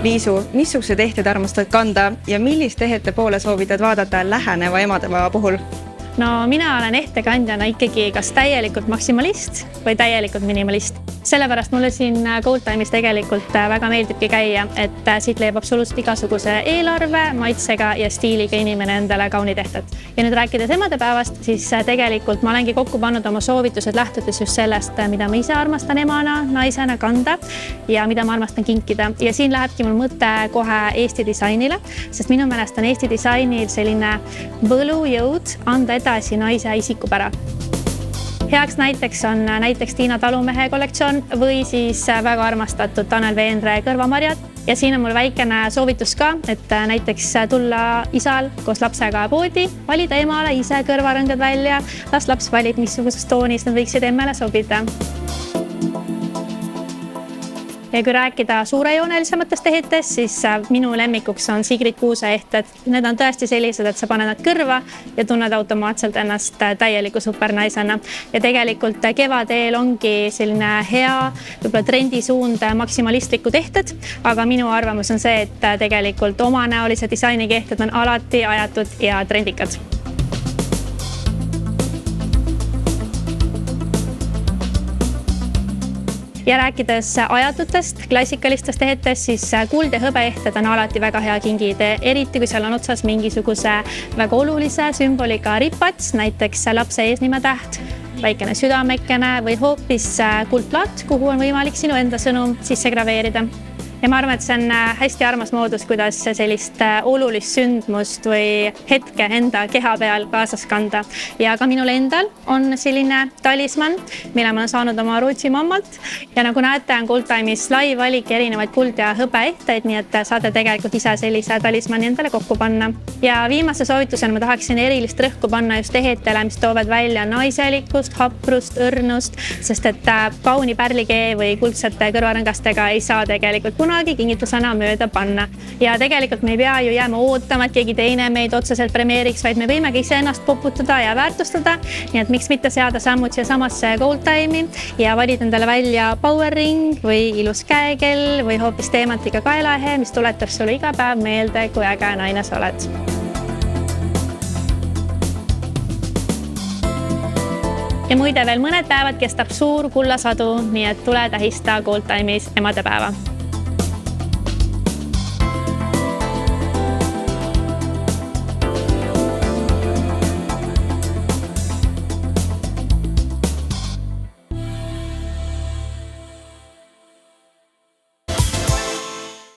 Liisu, missuguseid ehteid armastad kanda ja millist ehete poole soovitad vaadata läheneva emadepäeva puhul? No mina olen ehtekandjana ikkagi kas täielikult maksimalist või täielikult minimalist. Sellepärast mulle siin Goldtime'is tegelikult väga meeldibki käia, et siit leiab absoluutselt igasuguse eelarve, maitsega ja stiiliga inimene endale kaunid ehted. Ja nüüd rääkides emadepäevast, siis tegelikult ma olengi kokku pannud oma soovitused lähtudes just sellest, mida ma ise armastan emana, naisena kanda ja mida ma armastan kinkida. Ja siin lähebki mul mõte kohe Eesti disainile, sest minu meelest on Eesti disainil selline võlujõud anda edasi naise isikupära. Heaks näiteks on näiteks Tiina Talumehe kollektsioon või siis väga armastatud Tanel Veenre kõrvamarjad. Ja siin on mul väikene soovitus ka, et näiteks tulla isal koos lapsega poodi, valida emale ise kõrvarõngad välja, las laps valib, missuguses toonis nad võiksid emmele sobida. Ja kui rääkida suurejoonelisematest ehetest, siis minu lemmikuks on Sigrid Kuuse ehted. Need on tõesti sellised, et sa paned nad kõrva ja tunned automaatselt ennast täieliku supernaisena. Ja tegelikult kevadeel ongi selline hea võib-olla trendisuund maksimalistlikud ehted, aga minu arvamus on see, et tegelikult omanäolise disainiga ehted on alati ajatud ja trendikad. Ja rääkides ajatutest, klassikalistest ehetest, siis kuld ja hõbe ehted on alati väga hea kingiidee, eriti kui seal on otsas mingisuguse väga olulise sümboliga ripats, näiteks lapse eesnimetäht, väikene südamekene või hoopis kuldplaat, kuhu on võimalik sinu enda sõnum sisse graveerida. Ja ma arvan, et see on hästi armas moodus, kuidas sellist olulist sündmust või hetke enda keha peal kaasas kanda. Ja ka minul endal on selline talisman, mille ma olen saanud oma Rootsi mammalt. Ja nagu näete, on Goldtime'is lai valik erinevaid kuld ja hõbe ehteid, nii et saate tegelikult ise sellise talismani endale kokku panna. Ja viimase soovitusena ma tahaksin erilist rõhku panna just ehetele, mis toovad välja naiselikkust, haprust, õrnust, sest et kauni pärlikee või kuldsete kõrvarõngastega ei saa tegelikult kunagi kingitusena mööda panna. Ja tegelikult me ei pea ju jääma ootama, et keegi teine meid otseselt premeeriks, vaid me võimegi ise ennast poputada ja väärtustada. Nii et miks mitte seada sammud siia samasse Goldtime'i ja valida endale välja power ring või ilus käekell või hoopis teematiga kaelaehe, mis tuletab sulle iga päev meelde, kui äge naine sa oled. Ja muide veel mõned päevad kestab suur kullasadu, nii et tule tähista Goldtime'is emadepäeva.